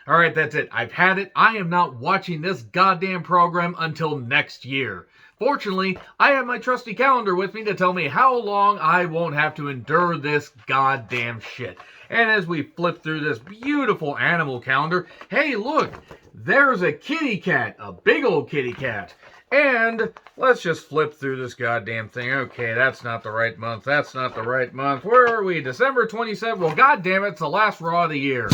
All right, that's it. I've had it. I am not watching this goddamn program until next year. Fortunately, I have my trusty calendar with me to tell me how long I won't have to endure this goddamn shit. And as we flip through this beautiful animal calendar, hey, look, there's a kitty cat, a big old kitty cat. And let's just flip through this goddamn thing. Okay, that's not the right month. That's not the right month. Where are we? December 27th. Well, goddamn it, it's the last Raw of the year.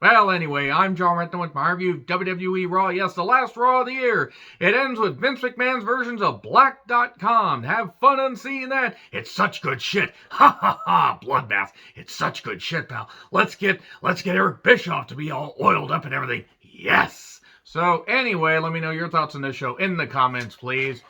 Well, anyway, I'm John Rant with my review of WWE Raw. Yes, the last Raw of the year. It ends with Vince McMahon's versions of Black.com. Have fun on seeing that. It's such good shit. Ha ha ha. Bloodbath. It's such good shit, pal. Let's get Eric Bischoff to be all oiled up and everything. Yes. So anyway, let me know your thoughts on this show in the comments, please.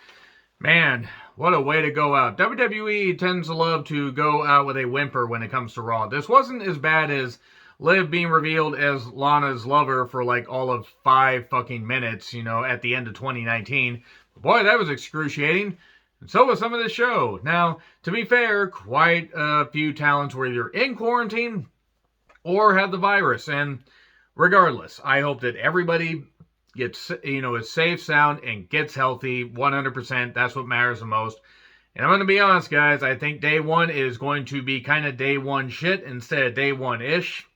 Man, what a way to go out. WWE tends to love to go out with a whimper when it comes to Raw. This wasn't as bad as Liv being revealed as Lana's lover for like all of 5 fucking minutes, at the end of 2019. Boy, that was excruciating. And so was some of the show. Now, to be fair, quite a few talents were either in quarantine or had the virus. And regardless, I hope that everybody gets, is safe, sound, and gets healthy 100%. That's what matters the most. And I'm going to be honest, guys. I think day one is going to be kind of day one shit instead of day one-ish.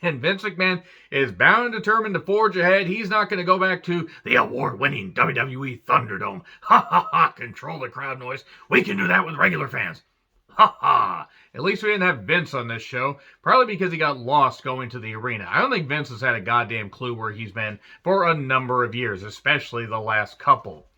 And Vince McMahon is bound and determined to forge ahead. He's not going to go back to the award-winning WWE Thunderdome. Ha ha ha, control the crowd noise. We can do that with regular fans. Ha ha. At least we didn't have Vince on this show. Probably because he got lost going to the arena. I don't think Vince has had a goddamn clue where he's been for a number of years, especially the last couple.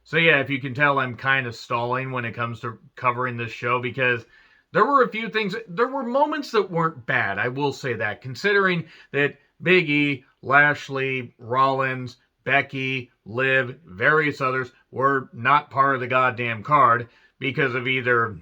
So yeah, if you can tell, I'm kind of stalling when it comes to covering this show because there were a few things, there were moments that weren't bad, I will say that, considering that Big E, Lashley, Rollins, Becky, Liv, various others were not part of the goddamn card because of either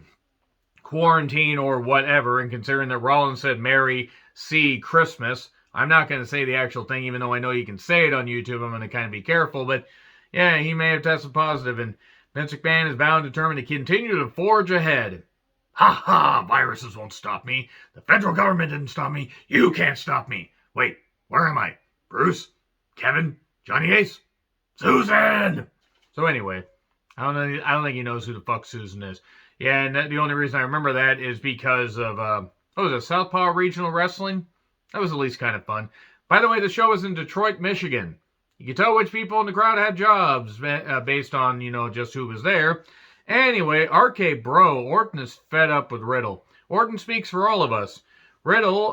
quarantine or whatever, and considering that Rollins said Merry C. Christmas, I'm not going to say the actual thing, even though I know you can say it on YouTube, I'm going to kind of be careful, but yeah, he may have tested positive, and Vince McMahon is bound and determined to continue to forge ahead. Ha ha! Viruses won't stop me. The federal government didn't stop me. You can't stop me. Wait, where am I? Bruce? Kevin? Johnny Ace? Susan! So anyway, I don't think he knows who the fuck Susan is. Yeah, and the only reason I remember that is because of, Southpaw Regional Wrestling? That was at least kind of fun. By the way, the show was in Detroit, Michigan. You can tell which people in the crowd had jobs based on, just who was there. Anyway, RK Bro, Orton is fed up with Riddle. Orton speaks for all of us. Riddle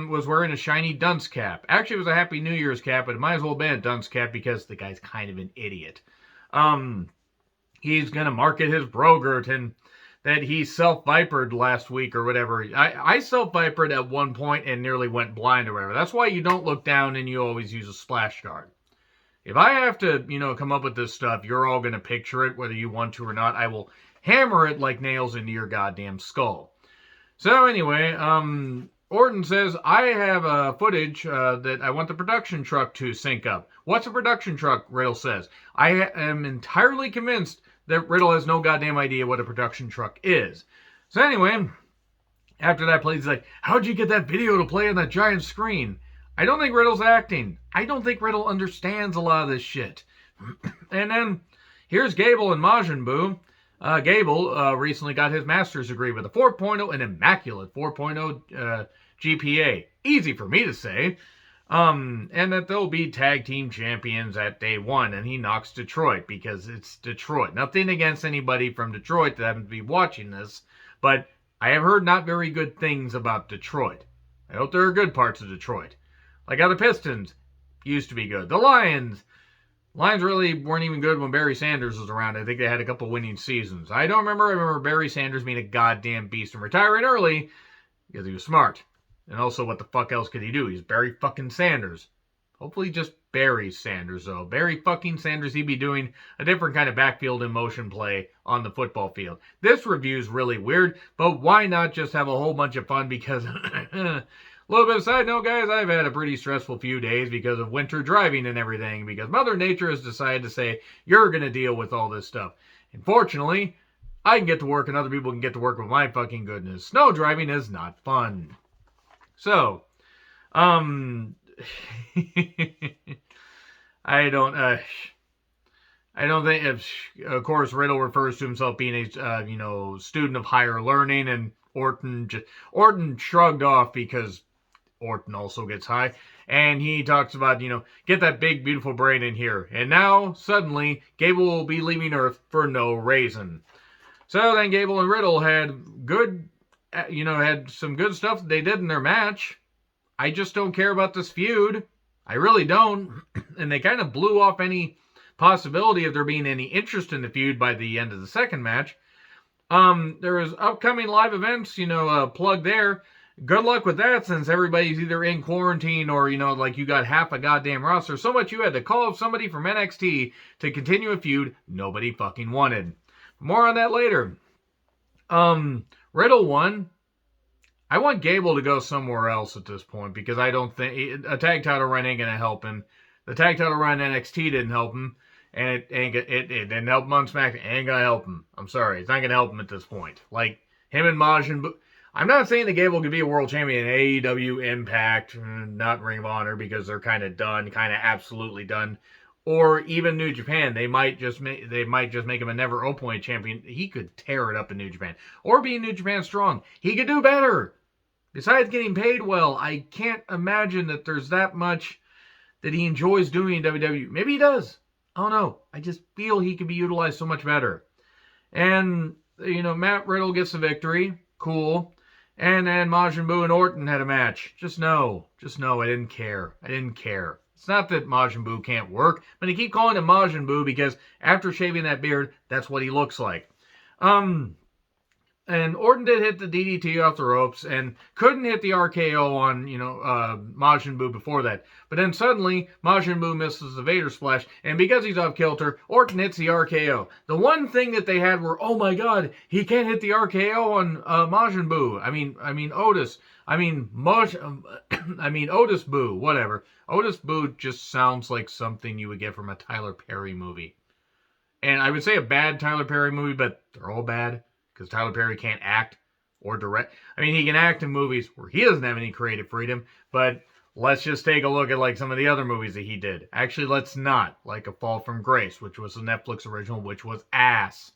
was wearing a shiny dunce cap. Actually, it was a Happy New Year's cap, but it might as well have been a dunce cap because the guy's kind of an idiot. He's going to market his Brogurt and that he self-vipered last week or whatever. I self-vipered at one point and nearly went blind or whatever. That's why you don't look down and you always use a splash guard. If I have to, come up with this stuff, you're all going to picture it, whether you want to or not. I will hammer it like nails into your goddamn skull. So anyway, Orton says, I have footage that I want the production truck to sync up. What's a production truck, Riddle says. I am entirely convinced that Riddle has no goddamn idea what a production truck is. So anyway, after that play, he's like, how'd you get that video to play on that giant screen? I don't think Riddle's acting. I don't think Riddle understands a lot of this shit. And then, here's Gable and Majin Buu. Gable recently got his master's degree with a 4.0, an immaculate 4.0 GPA. Easy for me to say. And that they'll be tag team champions at day one. And he knocks Detroit because it's Detroit. Nothing against anybody from Detroit that happens to be watching this. But I have heard not very good things about Detroit. I hope there are good parts of Detroit. Like how the Pistons used to be good. The Lions really weren't even good when Barry Sanders was around. I think they had a couple winning seasons. I remember Barry Sanders being a goddamn beast and retiring early because he was smart. And also, what the fuck else could he do? He's Barry fucking Sanders. Hopefully just Barry Sanders, though. Barry fucking Sanders, he'd be doing a different kind of backfield and motion play on the football field. This review's really weird, but why not just have a whole bunch of fun because... A little bit of side note, guys, I've had a pretty stressful few days because of winter driving and everything, because Mother Nature has decided to say, you're going to deal with all this stuff. And fortunately, I can get to work and other people can get to work with my fucking goodness. Snow driving is not fun. So, I don't. I don't think. Of course, Riddle refers to himself being a student of higher learning, and Orton shrugged off because Orton also gets high, and he talks about get that big beautiful brain in here, and now suddenly Gable will be leaving Earth for no reason. So then Gable and Riddle had had some good stuff that they did in their match. I just don't care about this feud. I really don't. And they kind of blew off any possibility of there being any interest in the feud by the end of the second match. There is upcoming live events, plug there. Good luck with that, since everybody's either in quarantine or, like you got half a goddamn roster. So much you had to call up somebody from NXT to continue a feud nobody fucking wanted. More on that later. Riddle won. I want Gable to go somewhere else at this point, because I don't think a tag title run ain't gonna help him. The tag title run NXT didn't help him, and it didn't help him on SmackDown. It ain't gonna help him. I'm sorry, it's not gonna help him at this point. Like him and Majin Buu. I'm not saying that Gable could be a world champion in AEW, Impact, not Ring of Honor, because they're kind of done, kind of absolutely done, or even New Japan. They might just make him a never openweight champion. He could tear it up in New Japan, or be New Japan Strong. He could do better. Besides getting paid well, I can't imagine that there's that much that he enjoys doing in WWE. Maybe he does. I don't know. I just feel he could be utilized so much better. And, Matt Riddle gets the victory. Cool. And then Majin Buu and Orton had a match. Just no. I didn't care. It's not that Majin Buu can't work, but they keep calling him Majin Buu because after shaving that beard, that's what he looks like. And Orton did hit the DDT off the ropes and couldn't hit the RKO on, Majin Buu before that. But then suddenly, Majin Buu misses the Vader Splash, and because he's off kilter, Orton hits the RKO. The one thing that they had were, oh my god, he can't hit the RKO on Majin Buu. I mean Otis. Otis Buu, whatever. Otis Buu just sounds like something you would get from a Tyler Perry movie. And I would say a bad Tyler Perry movie, but they're all bad. Because Tyler Perry can't act or direct. He can act in movies where he doesn't have any creative freedom, but let's just take a look at some of the other movies that he did. Actually, let's not. Like A Fall from Grace, which was a Netflix original, which was ass.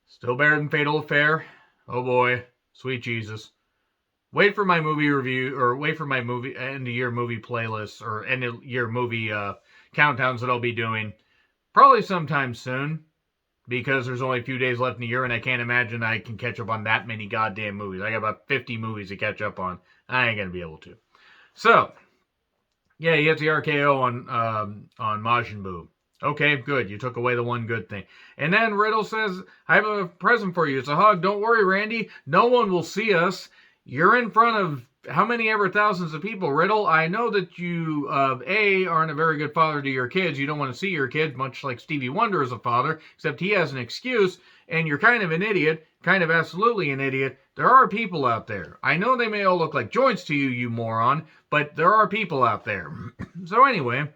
Still better than Fatal Affair. Oh boy, sweet Jesus. Wait for my movie review, or wait for my movie end of year movie playlist, or end of year movie countdowns that I'll be doing probably sometime soon. Because there's only a few days left in the year, and I can't imagine I can catch up on that many goddamn movies. I got about 50 movies to catch up on. I ain't going to be able to. So, yeah, he hits the RKO on Majin Buu. Okay, good. You took away the one good thing. And then Riddle says, I have a present for you. It's a hug. Don't worry, Randy. No one will see us. You're in front of how many ever thousands of people, Riddle? I know that you, aren't a very good father to your kids. You don't want to see your kids, much like Stevie Wonder is a father, except he has an excuse, and you're kind of an idiot, kind of absolutely an idiot. There are people out there. I know they may all look like joints to you, you moron, but there are people out there. So anyway,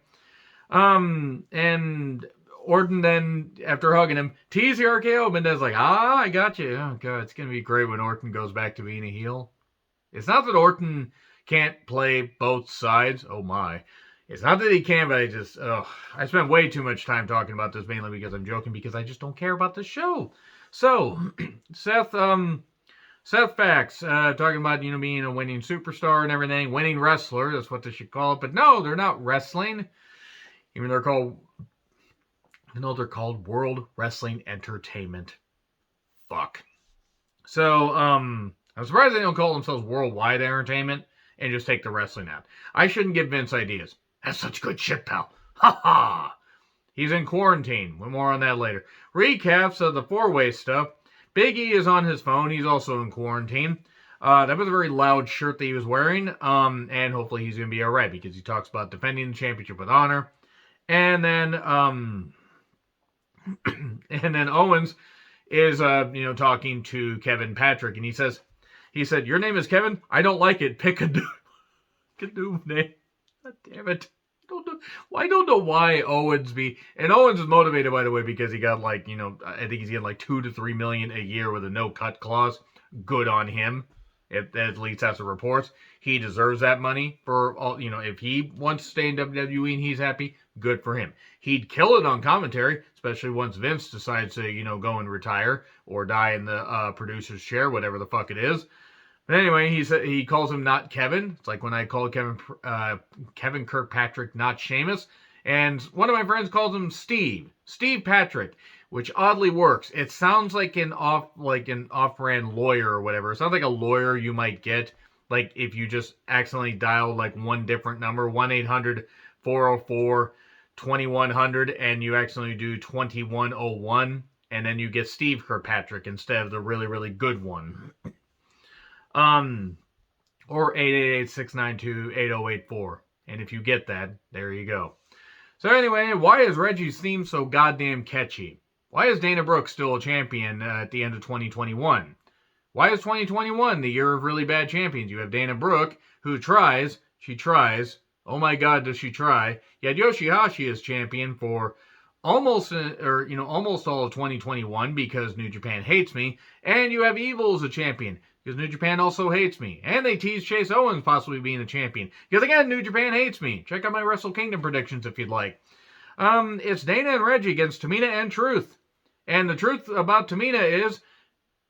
and Orton then, after hugging him, teased the RKO, and Ben's like, I got you. Oh, God, it's going to be great when Orton goes back to being a heel. It's not that Orton can't play both sides. Oh, my. It's not that he can, but I spent way too much time talking about this, mainly because I'm joking, because I just don't care about the show. So, Seth Facts, talking about, being a winning superstar and everything, winning wrestler, that's what they should call it. But no, they're not wrestling. Even though they're called World Wrestling Entertainment. Fuck. So, I'm surprised they don't call themselves Worldwide Entertainment and just take the wrestling out. I shouldn't give Vince ideas. That's such good shit, pal. Ha ha. He's in quarantine. More on that later. Recaps of the four-way stuff. Big E is on his phone. He's also in quarantine. That was a very loud shirt that he was wearing. And hopefully he's going to be alright, because he talks about defending the championship with honor. And then, Owens is, talking to Kevin Patrick, and he said, your name is Kevin? I don't like it. Pick a new name. God damn it. I don't know why Owens and Owens is motivated, by the way, because he got I think he's getting $2 to $3 million a year with a no-cut clause. Good on him. At least that's the reports. He deserves that money for all, if he wants to stay in WWE and he's happy, good for him. He'd kill it on commentary, especially once Vince decides to, go and retire or die in the producer's chair, whatever the fuck it is. But anyway, he calls him not Kevin. It's like when I call Kevin Kirkpatrick not Sheamus. And one of my friends calls him Steve Patrick, which oddly works. It sounds like an off-brand lawyer or whatever. It sounds like a lawyer you might get, like if you just accidentally dial like one different number, 1-800-404-2100, and you accidentally do 2101, and then you get Steve Kirkpatrick instead of the really, really good one. Or 888-692-8084. And if you get that, there you go. So anyway, why is Reggie's theme so goddamn catchy? Why is Dana Brooke still a champion at the end of 2021? Why is 2021 the year of really bad champions? You have Dana Brooke, who tries. She tries. Oh my god, does she try? You had Yoshihashi as champion for almost all of 2021 because New Japan hates me. And you have Evil as a champion because New Japan also hates me. And they tease Chase Owens possibly being a champion because, again, New Japan hates me. Check out my Wrestle Kingdom predictions if you'd like. It's Dana and Reggie against Tamina and Truth. And the truth about Tamina is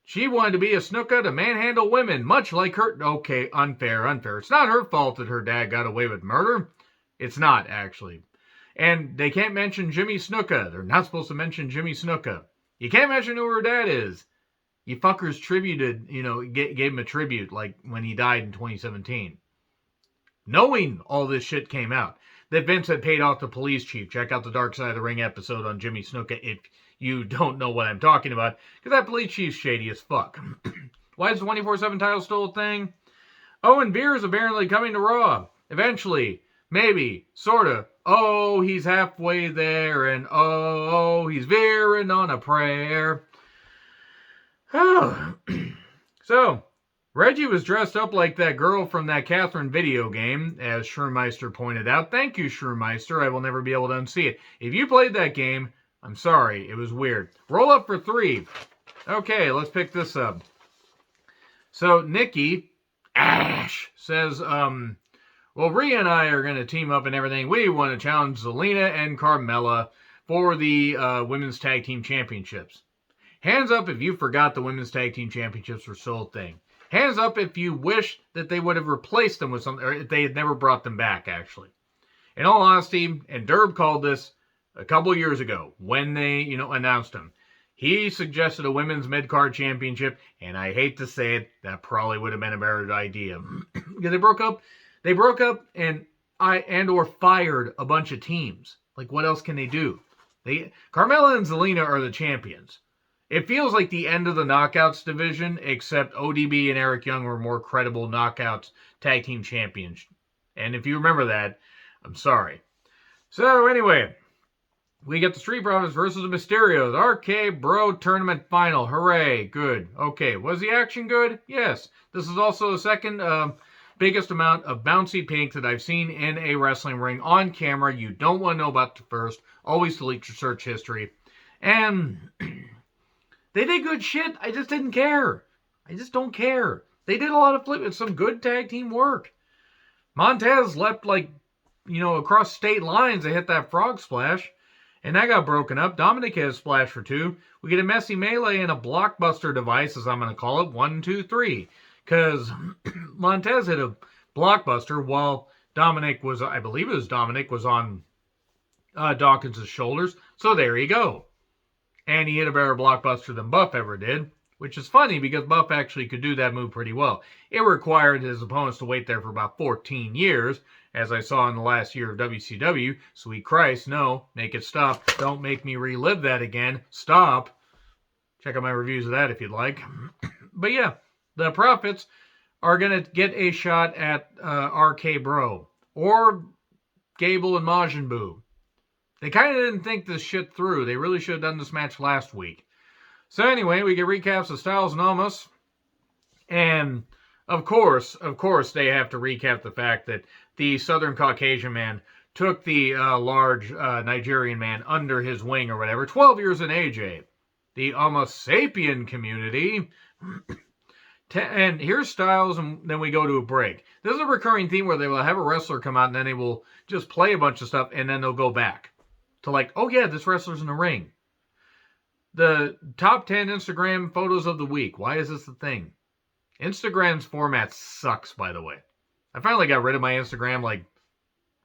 she wanted to be a Snuka to manhandle women, much like her... Okay, unfair. It's not her fault that her dad got away with murder. It's not, actually. And they can't mention Jimmy Snuka. They're not supposed to mention Jimmy Snuka. You can't mention who her dad is. You fuckers tributed, gave him a tribute, like when he died in 2017. Knowing all this shit came out, that Vince had paid off the police chief. Check out the Dark Side of the Ring episode on Jimmy Snuka if you don't know what I'm talking about, because that police chief's shady as fuck. Why is the 24/7 title still a thing? Owen Veer is apparently coming to Raw. Eventually. Maybe. Sorta. Oh, he's halfway there, and oh, he's veering on a prayer. Oh. So, Reggie was dressed up like that girl from that Catherine video game, as Schurmeister pointed out. Thank you, Schurmeister. I will never be able to unsee it. If you played that game, I'm sorry. It was weird. Roll up for 3. Okay, let's pick this up. So, Nikki Ash says, well, Rhea and I are going to team up and everything. We want to challenge Zelina and Carmella for the Women's Tag Team Championships. Hands up if you forgot the Women's Tag Team Championships were still a thing. Hands up if you wish that they would have replaced them with something, or if they had never brought them back, actually. In all honesty, and Derb called this a couple years ago when they, announced them. He suggested a Women's Mid-Card Championship, and I hate to say it, that probably would have been a better idea. Because they broke up and or fired a bunch of teams. Like, what else can they do? Carmella and Zelina are the champions. It feels like the end of the Knockouts division, except ODB and Eric Young were more credible Knockouts tag team champions. And if you remember that, I'm sorry. So anyway, we get the Street Profits versus the Mysterios. RK Bro Tournament Final. Hooray. Good. Okay. Was the action good? Yes. This is also the second biggest amount of bouncy pink that I've seen in a wrestling ring on camera. You don't want to know about the first. Always delete your search history. And they did good shit. I just didn't care. I just don't care. They did a lot of some good tag team work. Montez leapt across state lines to hit that frog splash. And that got broken up. Dominic had a splash for 2. We get a messy melee and a blockbuster device, as I'm going to call it. 1, 2, 3. Because Montez hit a blockbuster while Dominic was on Dawkins' shoulders. So there you go. And he hit a better blockbuster than Buff ever did, which is funny because Buff actually could do that move pretty well. It required his opponents to wait there for about 14 years, as I saw in the last year of WCW. Sweet Christ, no, make it stop. Don't make me relive that again. Stop. Check out my reviews of that if you'd like. But yeah, the Profits are going to get a shot at RK Bro or Gable and Majin Buu. They kind of didn't think this shit through. They really should have done this match last week. So anyway, we get recaps of Styles and Omos. And of course, they have to recap the fact that the Southern Caucasian man took the large Nigerian man under his wing or whatever. 12 years in age, The Homo sapien community And here's Styles, and then we go to a break. This is a recurring theme where they will have a wrestler come out, and then they will just play a bunch of stuff, and then they'll go back to like, oh yeah, this wrestler's in the ring. The top 10 Instagram photos of the week. Why is this the thing? Instagram's format sucks, by the way. I finally got rid of my Instagram like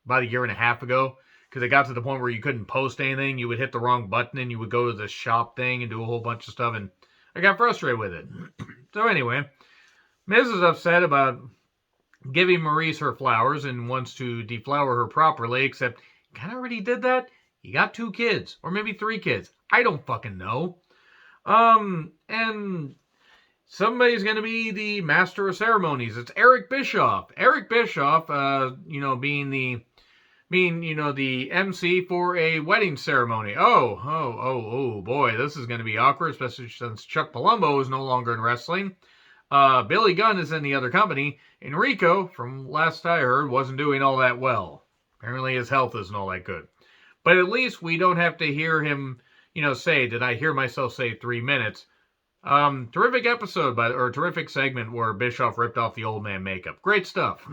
about a year and a half ago because it got to the point where you couldn't post anything. You would hit the wrong button and you would go to the shop thing and do a whole bunch of stuff, and I got frustrated with it. So anyway, Miz is upset about giving Maurice her flowers and wants to deflower her properly, except he kind of already did that. He got 2 kids, or maybe 3 kids. I don't fucking know. And somebody's going to be the master of ceremonies. It's Eric Bischoff. Eric Bischoff, being the MC for a wedding ceremony. Oh, boy, this is going to be awkward, especially since Chuck Palumbo is no longer in wrestling. Billy Gunn is in the other company. Enrico, from last I heard, wasn't doing all that well. Apparently his health isn't all that good. But at least we don't have to hear him, say, did I hear myself say 3 minutes? Terrific episode, or terrific segment where Bischoff ripped off the old man makeup. Great stuff.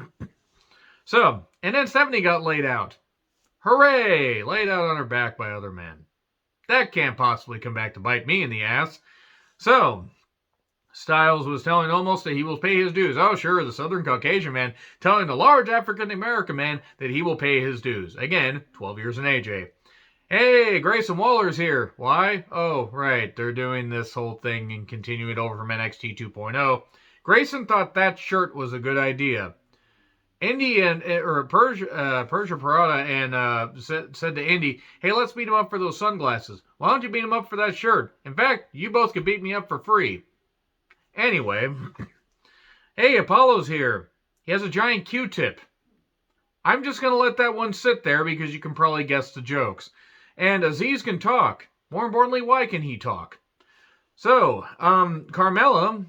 So, and then Stephanie got laid out. Hooray! Laid out on her back by other men. That can't possibly come back to bite me in the ass. So, Styles was telling Omos that he will pay his dues. Oh, sure, the Southern Caucasian man telling the large African-American man that he will pay his dues. Again, 12 years in AJ. Hey, Grayson Waller's here. Why? Oh, right, they're doing this whole thing and continuing it over from NXT 2.0. Grayson thought that shirt was a good idea. Indy or Persia Parada and said to Indy, hey, let's beat him up for those sunglasses. Why don't you beat him up for that shirt? In fact, you both could beat me up for free. Anyway, hey, Apollo's here. He has a giant Q-tip. I'm just going to let that one sit there because you can probably guess the jokes. And Aziz can talk. More importantly, why can he talk? So, Carmella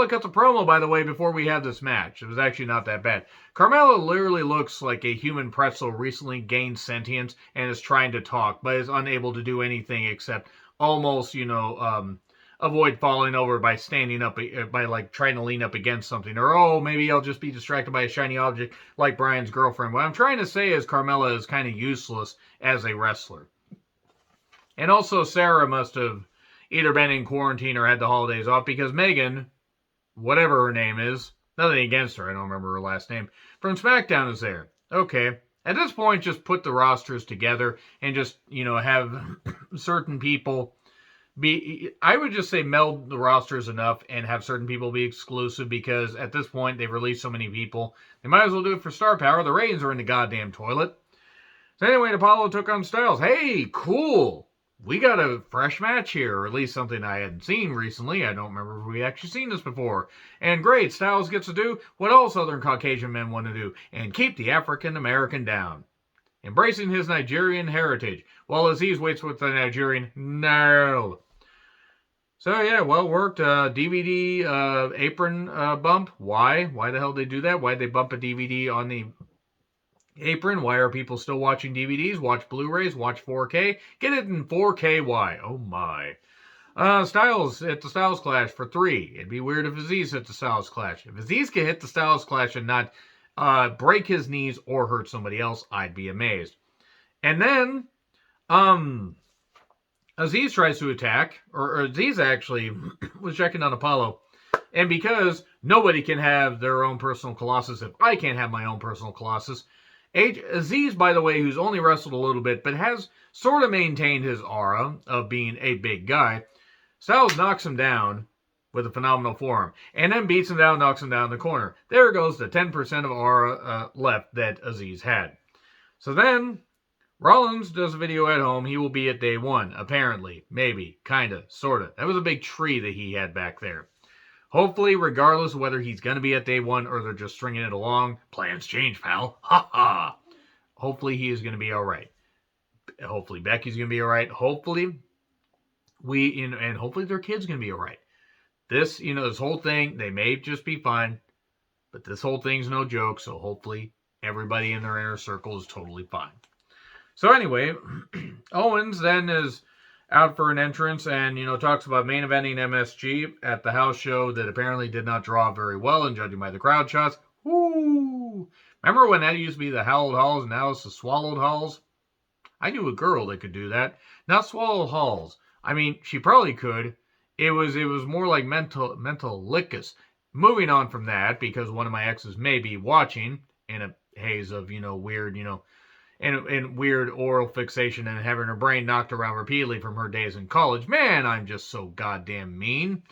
cuts a promo, by the way, before we had this match. It was actually not that bad. Carmella literally looks like a human pretzel recently gained sentience and is trying to talk, but is unable to do anything except almost, avoid falling over by standing up, by like trying to lean up against something. Or, maybe I'll just be distracted by a shiny object like Brian's girlfriend. What I'm trying to say is Carmella is kind of useless as a wrestler. And also Sarah must have either been in quarantine or had the holidays off because Megan, whatever her name is, nothing against her, I don't remember her last name, from SmackDown is there. Okay. At this point, just put the rosters together and just, have certain people I would just say meld the rosters enough and have certain people be exclusive because at this point they've released so many people. They might as well do it for star power. The ratings are in the goddamn toilet. So anyway, Apollo took on Styles. Hey, cool. We got a fresh match here, or at least something I hadn't seen recently. I don't remember if we actually seen this before. And great, Styles gets to do what all Southern Caucasian men want to do, and keep the African American down. Embracing his Nigerian heritage, while Aziz waits with the Nigerian no. So yeah, well worked. DVD apron bump. Why? Why the hell did they do that? Why did they bump a DVD on the apron? Why are people still watching DVDs? Watch Blu-rays? Watch 4K? Get it in 4K? Why? Oh my. Styles hit the Styles Clash for 3. It'd be weird if Aziz hit the Styles Clash. If Aziz could hit the Styles Clash and not break his knees or hurt somebody else, I'd be amazed. And then, Aziz tries to attack, or Aziz actually was checking on Apollo. And because nobody can have their own personal Colossus if I can't have my own personal Colossus, Aziz, by the way, who's only wrestled a little bit, but has sort of maintained his aura of being a big guy, Styles knocks him down with a phenomenal forearm, and then beats him down, knocks him down in the corner. There goes the 10% of aura left that Aziz had. So then Rollins does a video at home. He will be at day 1, apparently. Maybe. Kinda. Sorta. That was a big tree that he had back there. Hopefully, regardless of whether he's going to be at day 1 or they're just stringing it along, plans change, pal. Ha ha. Hopefully, he is going to be alright. Hopefully, Becky's going to be alright. Hopefully, and hopefully their kid's going to be alright. This, this whole thing, they may just be fine, but this whole thing's no joke, so hopefully everybody in their inner circle is totally fine. So anyway, Owens then is out for an entrance and, talks about main eventing MSG at the house show that apparently did not draw very well, and judging by the crowd shots. Woo! Remember when that used to be the Howled Halls and now it's the Swallowed Halls? I knew a girl that could do that. Not Swallowed Halls. I mean, she probably could. It was more like mental lickus. Moving on from that, because one of my exes may be watching in a haze of, weird, and weird oral fixation and having her brain knocked around repeatedly from her days in college. Man, I'm just so goddamn mean.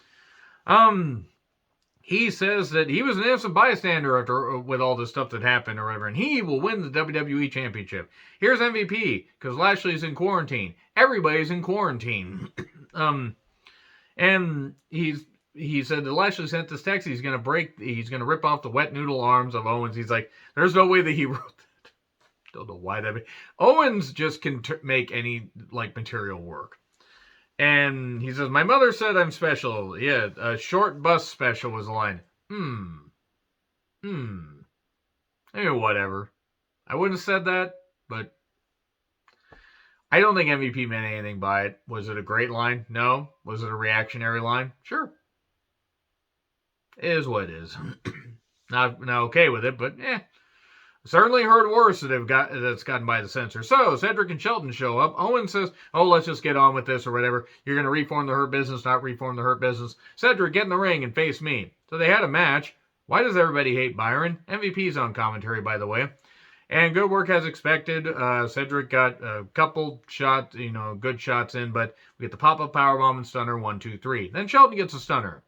He says that he was an innocent bystander after with all this stuff that happened or whatever, and he will win the WWE Championship. Here's MVP, because Lashley's in quarantine. Everybody's in quarantine. And he said that Lashley sent this text. He's gonna rip off the wet noodle arms of Owens. He's like, there's no way that he wrote that. Don't know why that. Owens just can make any material work. And he says, my mother said I'm special. Yeah, a short bus special was the line. Whatever. I wouldn't have said that, but I don't think MVP meant anything by it. Was it a great line? No. Was it a reactionary line? Sure. It is what it is. Not okay with it, but certainly heard worse that's gotten by the censor. So, Cedric and Shelton show up. Owen says, let's just get on with this or whatever. You're going to reform the Hurt Business, not reform the Hurt Business. Cedric, get in the ring and face me. So they had a match. Why does everybody hate Byron? MVP's on commentary, by the way. And good work as expected. Cedric got a couple shots, good shots in, but we get the pop-up powerbomb and stunner, 1, 2, 3. Then Shelton gets a stunner.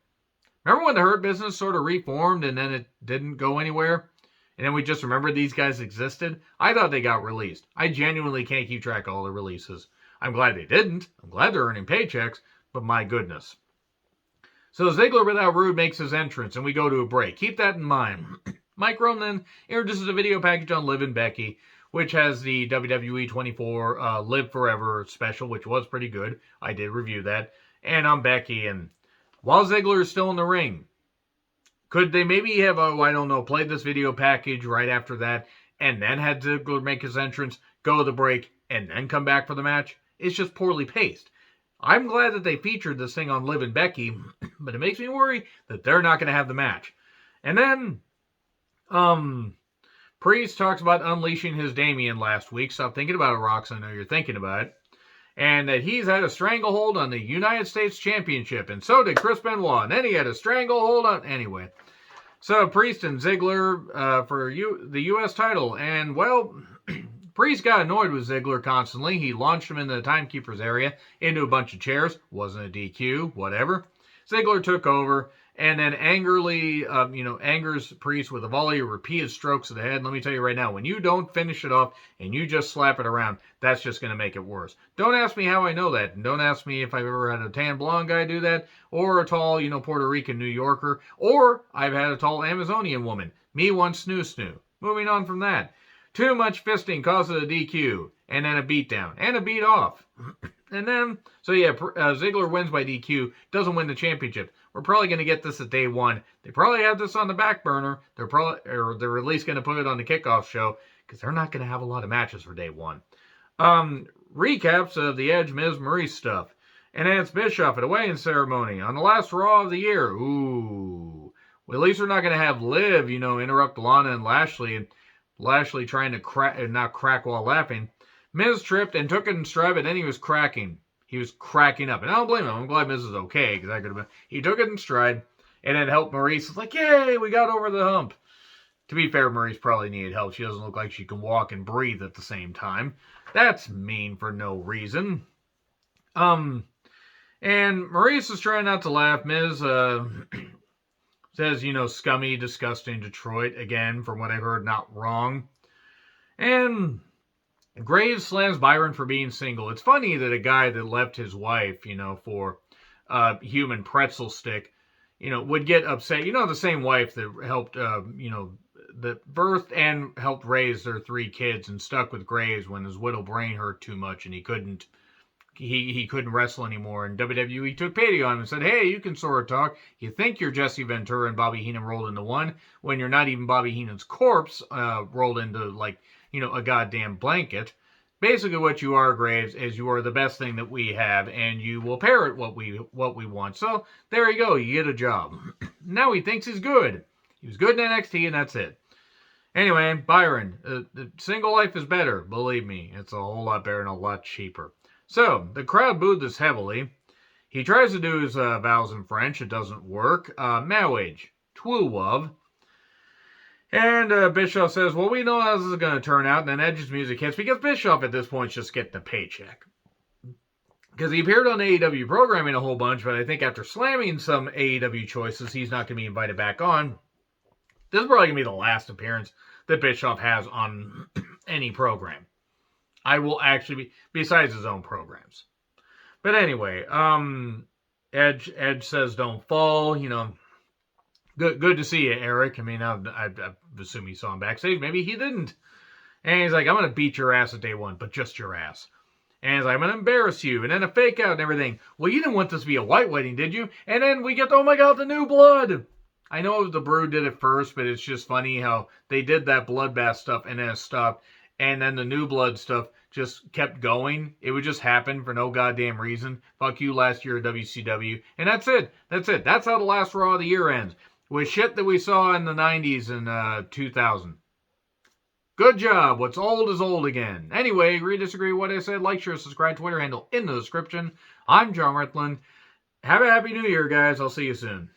Remember when the Hurt Business sort of reformed and then it didn't go anywhere? And then we just remembered these guys existed? I thought they got released. I genuinely can't keep track of all the releases. I'm glad they didn't. I'm glad they're earning paychecks, but my goodness. So Ziggler without Rude makes his entrance, and we go to a break. Keep that in mind. Mike Rome then introduces a video package on Liv and Becky, which has the WWE 24 Live Forever special, which was pretty good. I did review that. And on Becky, and while Ziggler is still in the ring, could they maybe have, played this video package right after that, and then had Ziggler make his entrance, go to the break, and then come back for the match? It's just poorly paced. I'm glad that they featured this thing on Liv and Becky, but it makes me worry that they're not going to have the match. And then, Priest talks about unleashing his Damien last week. Stop thinking about it, Rox. I know you're thinking about it. And that he's had a stranglehold on the United States Championship. And so did Chris Benoit. And then he had a stranglehold on... Anyway. So, Priest and Ziggler for the U.S. title. And, Priest got annoyed with Ziggler constantly. He launched him into the timekeeper's area, into a bunch of chairs. Wasn't a DQ, whatever. Ziggler took over. And then angers Priest with a volley of repeated strokes to the head. Let me tell you right now, when you don't finish it off and you just slap it around, that's just going to make it worse. Don't ask me how I know that. And don't ask me if I've ever had a tan blonde guy do that, or a tall, Puerto Rican New Yorker, or I've had a tall Amazonian woman. Me once snoo. Moving on from that. Too much fisting causes a DQ, and then a beatdown, and a beat off. And then, Ziggler wins by DQ, doesn't win the championship. We're probably going to get this at day one. They probably have this on the back burner. They're at least going to put it on the kickoff show, because they're not going to have a lot of matches for day one. Recaps of the Edge, Miz, Maurice stuff. And Lance Bischoff at a weigh-in ceremony on the last Raw of the year. Ooh. Well, at least we're not going to have Liv, interrupt Lana and Lashley, and Lashley trying to not crack while laughing. Miz tripped and took it in stride, but then he was cracking. He was cracking up. And I don't blame him. I'm glad Miz is okay, because I could have been. He took it in stride, and it helped Maurice. It's like, yay, we got over the hump. To be fair, Maurice probably needed help. She doesn't look like she can walk and breathe at the same time. That's mean for no reason. And Maurice is trying not to laugh. Miz says, scummy, disgusting Detroit. Again, from what I've heard, not wrong. And Graves slams Byron for being single. It's funny that a guy that left his wife, for a human pretzel stick, would get upset. The same wife that helped, that birthed and helped raise their 3 kids and stuck with Graves when his widow brain hurt too much and he couldn't wrestle anymore. And WWE took pity on him and said, hey, you can sort of talk. You think you're Jesse Ventura and Bobby Heenan rolled into one when you're not even Bobby Heenan's corpse rolled into, a goddamn blanket. Basically, what you are, Graves, is you are the best thing that we have, and you will parrot what we want. So there you go. You get a job. Now he thinks he's good. He was good in NXT, and that's it. Anyway, Byron, single life is better. Believe me, it's a whole lot better and a lot cheaper. So the crowd booed this heavily. He tries to do his vows in French. It doesn't work. Marriage, true love. And Bischoff says, well, we know how this is going to turn out. And then Edge's music hits because Bischoff at this point is just getting the paycheck. Because he appeared on AEW programming a whole bunch, but I think after slamming some AEW choices, he's not going to be invited back on. This is probably going to be the last appearance that Bischoff has on any program. I will actually be, besides his own programs. But anyway, Edge says don't fall, you know. Good to see you, Eric. I mean, I assume he saw him backstage. Maybe he didn't. And he's like, I'm going to beat your ass at day one, but just your ass. And he's like, I'm going to embarrass you. And then a fake out and everything. Well, you didn't want this to be a white wedding, did you? And then we get, oh my God, the new blood. I know the Brood did it first, but it's just funny how they did that bloodbath stuff and then it stopped. And then the new blood stuff just kept going. It would just happen for no goddamn reason. Fuck you last year at WCW. And that's it. That's how the last Raw of the year ends. With shit that we saw in the 90s and 2000. Good job. What's old is old again. Anyway, agree, disagree with what I said, like, share, subscribe, Twitter handle in the description. I'm John Ritland. Have a happy new year, guys. I'll see you soon.